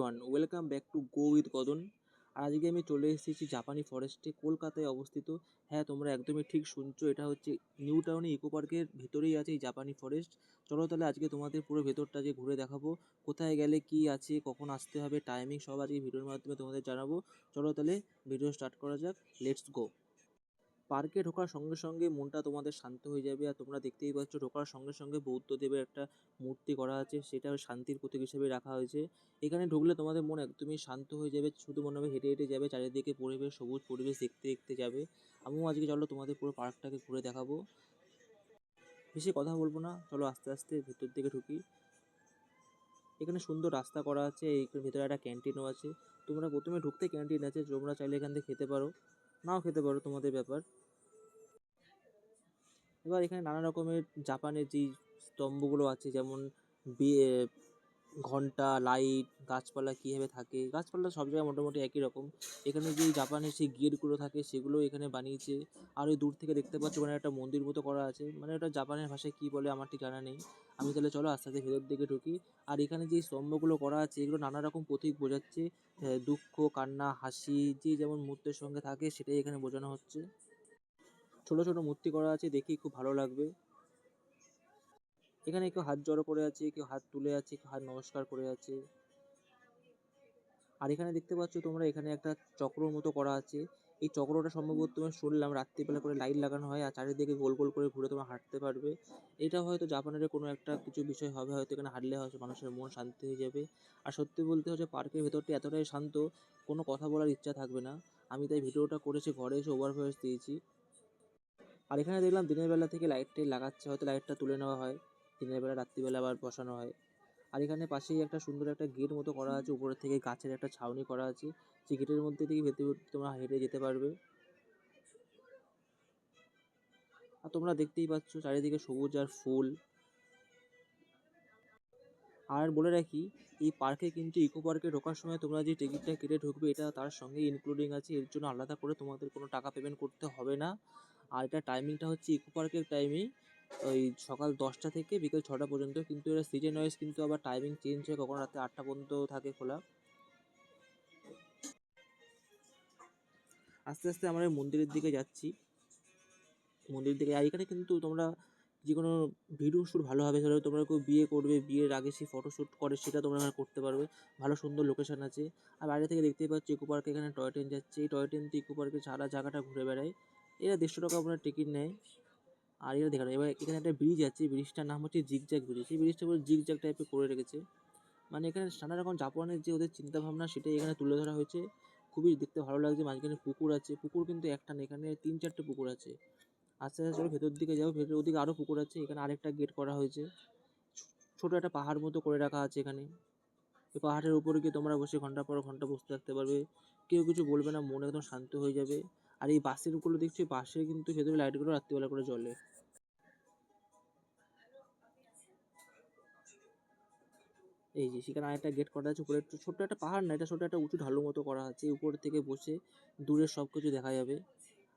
Everyone, welcome back to go with গদন। আর আজকে আমি চলে এসেছি জাপানি ফরেস্টে, কলকাতায় অবস্থিত। হ্যাঁ, তোমরা একদমই ঠিক শুনছো, এটা হচ্ছে নিউ টাউনে ইকো পার্কের ভিতরেই আছে এই জাপানি ফরেস্ট। চলো তাহলে আজকে তোমাদের পুরো ভেতরটা যে ঘুরে দেখাবো, কোথায় গেলে কি আছে, কখন আসতে হবে, টাইমিং সব আজকে ভিডিওর মাধ্যমে তোমাদের জানাবো। চলো তাহলে ভিডিও স্টার্ট করা যাক, লেটস গো। পার্কে ঢোকার সঙ্গে সঙ্গে মনটা তোমাদের শান্ত হয়ে যাবে। আর তোমরা দেখতেই পাচ্ছ, ঢোকার সঙ্গে সঙ্গে বৌদ্ধদেবের একটা মূর্তি করা আছে, সেটা শান্তির প্রতীক হিসেবে রাখা হয়েছে। এখানে ঢুকলে তোমাদের মন একদমই শান্ত হয়ে যাবে, শুধু মনে হবে হেঁটে হেঁটে যাবে, চারিদিকে পরিবেশ, সবুজ পরিবেশ দেখতে দেখতে যাবে। আমিও আজকে চলো তোমাদের পুরো পার্কটাকে ঘুরে দেখাবো। বেশি কথা বলবো না, চলো আস্তে আস্তে ভিতর দিকে ঢুকি। এখানে সুন্দর রাস্তা করা আছে, এই ভিতরে একটা ক্যান্টিনও আছে। তোমরা প্রথমে ঢুকতে ক্যান্টিন আছে, তোমরা চাইলে এখান থেকে খেতে পারো, নাও খেতে পারো, তোমাদের ব্যাপার। এবার এখানে নানা রকমের জাপানের যেই স্তম্ভগুলো আছে, যেমন বিয়ে, ঘন্টা, লাইট, গাছপালা কীভাবে থাকে, গাছপালা সব জায়গায় মোটামুটি একই রকম। এখানে যেই জাপানের সেই গেটগুলো থাকে সেগুলো এখানে বানিয়েছে। আর ওই দূর থেকে দেখতে পাচ্ছ মানে একটা মন্দির মতো করা আছে, মানে ওটা জাপানের ভাষায় কী বলে আমার ঠিক জানা নেই। আমি তাহলে চলো আস্তে আস্তে ভেতর দিকে ঢুকি। আর এখানে যে স্তম্ভগুলো করা আছে এগুলো নানা রকম প্রতীক বোঝাচ্ছে, দুঃখ, কান্না, হাসি, যে যেমন মুহূর্তের সঙ্গে থাকে সেটাই এখানে বোঝানো হচ্ছে। ছোট ছোট মূর্তি করা আছে, দেখি খুব ভালো লাগবে। এখানে কেউ হাত জড়ো করে আছে, কেউ হাত তুলে আছে, কেউ হাত নমস্কার করে আছে। আর এখানে দেখতে পাচ্ছ তোমরা, এখানে একটা চক্রর মতো করা আছে। এই চক্রটা সম্ভবত তোমার শুনলাম রাত্রিবেলা করে লাইট লাগানো হয়, আর চারিদিকে গোল গোল করে ঘুরে তোমরা হাঁটতে পারবে। এটা হয়তো জাপানের কোনো একটা কিছু বিষয় হবে, হয়তো এখানে হাঁটলে হয়তো মানুষের মন শান্তি হয়ে যাবে। আর সত্যি বলতে হচ্ছে পার্কের ভেতরটা এতটাই শান্ত, কোনো কথা বলার ইচ্ছা থাকবে না। আমি তাই ভিডিওটা করেছি, ঘরে এসে ওভার ভয়েস দিয়েছি। আর এখানে দেখলাম দিনের বেলা থেকে লাইট টাইট লাগাচ্ছে, হয়তো লাইটটা তুলে নেওয়া হয়, দিনের বেলা রাত্রিবেলা আবার বসানো হয়। আর এখানে পাশেই একটা সুন্দর একটা গেট মতো করা আছে, উপরের থেকে গাছের একটা ছাউনি করা আছে, সেই গেটের মধ্যে থেকে ভেতরে তোমরা হেঁটে যেতে পারবে। আর তোমরা দেখতেই পাচ্ছ চারিদিকে সবুজ আর ফুল। আর বলে রাখি, এই পার্কে কিন্তু ইকো পার্কে ঢোকার সময় তোমরা যে টিকিটটা কেটে ঢুকবে এটা তার সঙ্গে ইনক্লুডিং আছে, এর জন্য আলাদা করে তোমাদের কোনো টাকা পেমেন্ট করতে হবে না। আর এটা টাইমিংটা হচ্ছে ইকো পার্কের টাইমিং ওই সকাল 10টা থেকে বিকেল 6টা পর্যন্ত, কিন্তু এরা সিজন ওয়াইজ কিন্তু আবার টাইমিং চেঞ্জ হয়, কখনো রাতে 8টা পর্যন্ত থাকে খোলা। আস্তে আস্তে আমরা মন্দিরের দিকে যাচ্ছি, মন্দির দিকে। আর এখানে কিন্তু তোমরা যে কোনো ভিডিও শ্যুট ভালো হবে, ধরো তোমরা কেউ বিয়ে করবে, বিয়ের আগে সেই ফটোশ্যুট করে সেটা তোমরা এখানে করতে পারবে, ভালো সুন্দর লোকেশন আছে। আর বাইরে থেকে দেখতেই পাচ্ছি ইকো পার্কে এখানে টয় ট্রেন যাচ্ছে, এই টয় ট্রেন তো ইকো পার্কে সারা জায়গাটা ঘুরে বেড়ায়। এরা 150 টাকা আপনার টিকিট নেয়। আর এরা দেখেন, এবার এখানে একটা ব্রিজ আছে, ব্রিজটার নাম হচ্ছে জিগজ্যাগ ব্রিজ। এই ব্রিজটা পুরো জিগজ্যাগ টাইপের করে রেখেছে, মানে এখানে নানা রকম জাপানের যে ওদের চিন্তাভাবনা সেটাই এখানে তুলে ধরা হয়েছে। খুবই দেখতে ভালো লাগছে। মাঝখানে পুকুর আছে, পুকুর কিন্তু একটা না, এখানে 3-4টে পুকুর আছে। আস্তে আস্তে চলো ভেতর দিকে যাও, ভেতর ওদিকে আরও পুকুর আছে, এখানে আরেকটা গেট করা হয়েছে। ছোট একটা পাহাড় মতো করে রাখা আছে এখানে। এই পাহাড়ের উপরে গিয়ে তোমরা বসে ঘন্টা পর ঘন্টা বসতে থাকতে পারবে, কেউ কিছু বলবে না, মন একদম শান্ত হয়ে যাবে। আর এই বাসের উপরে দেখছি, বাসে কিন্তু ভেতরে লাইটগুলো রাত্রিবেলা করে জ্বলে। এই যে সেখানে আরেকটা গেট করা আছে, উপরে একটু ছোট্ট একটা পাহাড় না, এটা ছোট একটা উঁচু ঢালু মতো করা আছে, উপর থেকে বসে দূরের সব কিছু দেখা যাবে।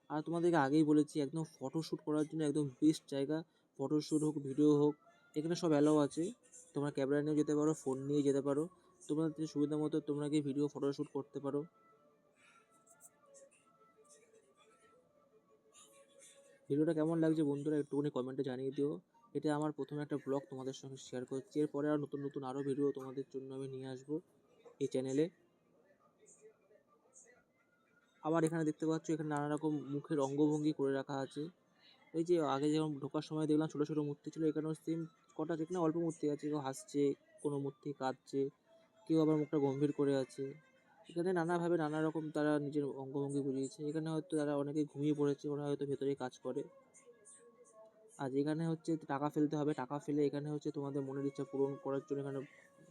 আর তোমাদেরকে আগেই বলেছি একদম ফটোশ্যুট করার জন্য একদম বেস্ট জায়গা। ফটোশ্যুট হোক, ভিডিও হোক, এখানে সব অ্যালাও আছে। তোমরা ক্যামেরা নিয়েও যেতে পারো, ফোন নিয়ে যেতে পারো, তোমাদের সুবিধা মতো তোমরা গিয়ে ভিডিও ফটোশ্যুট করতে পারো। ভিডিওটা কেমন লাগছে বন্ধুরা একটুখানি কমেন্টে জানিয়ে দিও। এটা আমার প্রথমে একটা ব্লগ তোমাদের সঙ্গে শেয়ার করছি, এরপরে আর নতুন নতুন আরও ভিডিও তোমাদের জন্য আমি নিয়ে আসবো এই চ্যানেলে। আবার এখানে দেখতে পাচ্ছ এখানে নানা রকম মুখের অঙ্গভঙ্গি করে রাখা আছে। এই যে আগে যেমন ঢোকার সময় দেখলাম ছোটো ছোটো মূর্তি ছিল, এখানেও সেম কটা, যেখানে অল্প মূর্তি আছে, কেউ হাসছে, কোনো মূর্তি কাঁদছে, কেউ আবার মুখটা গম্ভীর করে আছে। এখানে নানাভাবে নানা রকম তারা নিজের অঙ্গভঙ্গি বুঝিয়েছে। এখানে হয়তো তারা অনেকে ঘুমিয়ে পড়েছে, ওরা হয়তো ভেতরে কাজ করে। আর এখানে হচ্ছে টাকা ফেলতে হবে, টাকা ফেলে এখানে হচ্ছে তোমাদের মনের ইচ্ছা পূরণ করার জন্য এখানে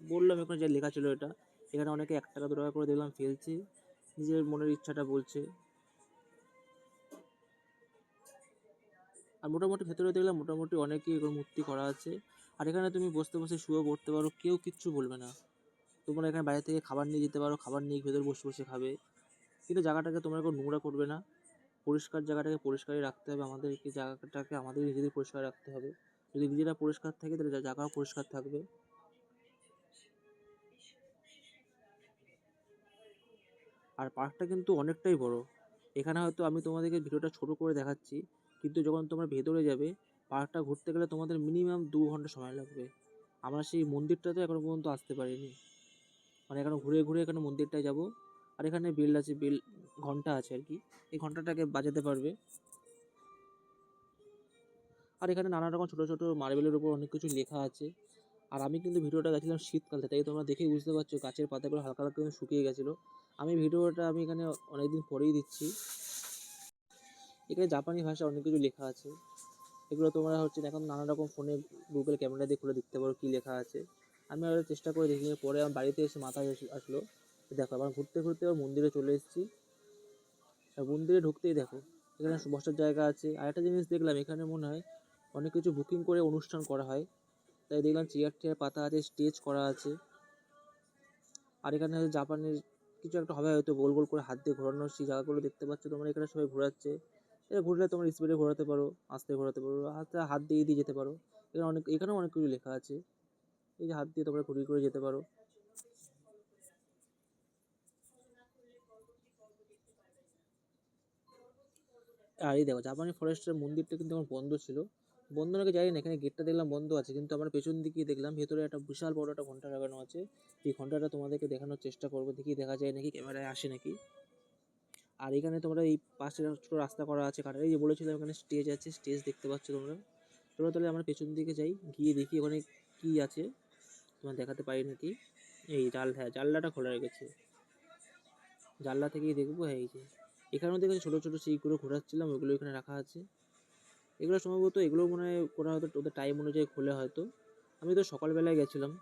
বললাম, এখানে যা লেখা ছিল এটা। এখানে অনেকে 1 টাকা 2 টাকা করে দেখলাম ফেলছে, নিজের মনের ইচ্ছাটা বলছে। আর মোটামুটি ভেতরে দেখলাম মোটামুটি অনেকই এরকম মূর্তি করা আছে। আর এখানে তুমি বসতে বসে শুয়ে পড়তে পারো, কেউ কিচ্ছু বলবে না। তোমরা এখানে বাইরে থেকে খাবার নিয়ে যেতে পারো, খাবার নিয়ে ভেতরে বসে বসে খাবে, কিন্তু জায়গাটাকে তোমরা কোনো নোংরা করবে না। পরিষ্কার জায়গাটাকে পরিষ্কারই রাখতে হবে, আমাদেরকে জায়গাটাকে আমাদের নিজেদের পরিষ্কার রাখতে হবে। যদি নিজেরা পরিষ্কার থাকে তাহলে জায়গাও পরিষ্কার থাকবে। আর পার্কটা কিন্তু অনেকটাই বড়। এখানে হয়তো আমি তোমাদেরকে ভিডিওটা ছোট করে দেখাচ্ছি, কিন্তু যখন তোমরা ভেতরে যাবে পার্কটা ঘুরতে গেলে তোমাদের মিনিমাম 2 ঘন্টা সময় লাগবে। আমরা সেই মন্দিরটাতে এখনো পর্যন্ত আসতে পারিনি, মানে এখানে ঘুরে ঘুরে এখানে মন্দিরটায় যাব। আর এখানে বেল আছে, বেল ঘন্টা আছে আর কি, এই ঘন্টাটাকে বাজাতে পারবে। আর এখানে নানা রকম ছোটো ছোটো মার্বেলের উপর অনেক কিছু লেখা আছে। আর আমি কিন্তু ভিডিওটা গেছিলাম শীতকালে, তাই তোমরা দেখেই বুঝতে পারছো গাছের পাতাগুলো হালকা হালকা কিন্তু শুকিয়ে গেছিলো। ভিডিওটা আমি এখানে অনেকদিন পরেই দিচ্ছি। এখানে জাপানি ভাষায় অনেক কিছু লেখা আছে, এগুলো তোমরা হচ্ছে এখন নানা রকম ফোনে গুগল ক্যামেরা দিয়ে খুলে দেখতে পারো কী লেখা আছে। আমি আরও চেষ্টা করে দেখি, পরে আমার বাড়িতে এসে মাথায় আসলো। দেখো আবার ঘুরতে ঘুরতে আবার মন্দিরে চলে এসেছি। আর মন্দিরে ঢুকতেই দেখো এখানে বসার জায়গা আছে। আর একটা জিনিস দেখলাম, এখানে মনে হয় অনেক কিছু বুকিং করে অনুষ্ঠান করা হয়, তাই দেখলাম চেয়ার টেয়ার পাতা আছে, স্টেজ করা আছে। আর এখানে জাপানের কিছু একটা হবে হয়তো, গোল গোল করে হাত দিয়ে ঘোরানোর সেই জায়গাগুলো দেখতে পাচ্ছ তোমরা। এখানে সবাই ঘোরাচ্ছে, এটা ঘুরলে তোমার স্পিডে ঘোরাতে পারো, আস্তে ঘোরাতে পারো, হাত দিয়ে দিয়ে যেতে পারো। এখানেও অনেক কিছু লেখা আছে, এই যে হাত দিয়ে তোমরা ঘুরিয়ে করে যেতে পারো। আর এই দেখো জাপানি ফরেস্টের মন্দিরটা কিন্তু আমার বন্ধ ছিল, বন্ধ নাকি জানি না, এখানে গেটটা দেখলাম বন্ধ আছে, কিন্তু আমার পেছন দিকে দেখলাম ভেতরে একটা বিশাল বড় একটা ঘন্টা লাগানো আছে। এই ঘন্টাটা তোমাদেরকে দেখানোর চেষ্টা করবো, দেখি দেখা যায় নাকি, ক্যামেরায় আসে নাকি। আর এখানে তোমরা এই পাশে ছোটো রাস্তা করা আছে কাটার, এই যে বলেছিলাম এখানে স্টেজ আছে, স্টেজ দেখতে পাচ্ছ তোমরা। তোমরা তাহলে আমার পেছন দিকে যাই, গিয়ে দেখি ওখানে কী আছে, তোমার দেখাতে পারি নাকি। এই হ্যাঁ জানলাটা খোলা রেখেছে, জানলা থেকেই দেখবো। হ্যাঁ এই যে এখানেও দেখেছি ছোটো ছোটো সেইগুলো ঘোরাচ্ছিলাম, ওইগুলো এখানে রাখা আছে। এগুলো সম্ভবত এগুলো মনে হয় ওরা হয়তো ওদের টাইম অনুযায়ী খোলে হয়তো। আমি তো সকালবেলায় গেছিলাম,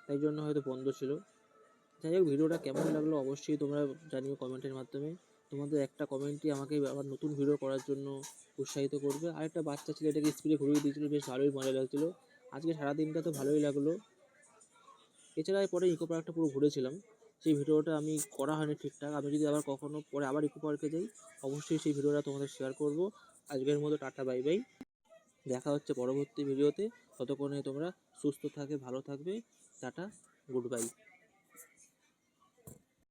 তাই জন্য হয়তো বন্ধ ছিল। যাই হোক, ভিডিওটা কেমন লাগলো অবশ্যই তোমরা জানিও কমেন্টের মাধ্যমে। তোমাদের একটা কমেন্টই আমাকে আবার নতুন ভিডিও করার জন্য উৎসাহিত করবে। আরেকটা বাচ্চা ছেলেটাকে স্পিডে ঘুরিয়ে দিয়েছিলো, বেশ ভালোই মজা লাগছিলো। আজকে সারাদিনটা তো ভালোই লাগলো। এছাড়া পরে ইকো পার্কটা পুরো ঘুরেছিলাম, সেই ভিডিওটা আমি করা হয়নি ঠিকঠাক। আমি যদি আবার কখনো পরে আবার ইকো পার্কে যাই অবশ্যই সেই ভিডিওটা তোমাদের শেয়ার করব। আজকের মতো টাটা, বাই বাই, দেখা হচ্ছে পরবর্তী ভিডিওতে। ততক্ষণে তোমরা সুস্থ থাকবে, ভালো থাকবে, টাটা, গুড বাই।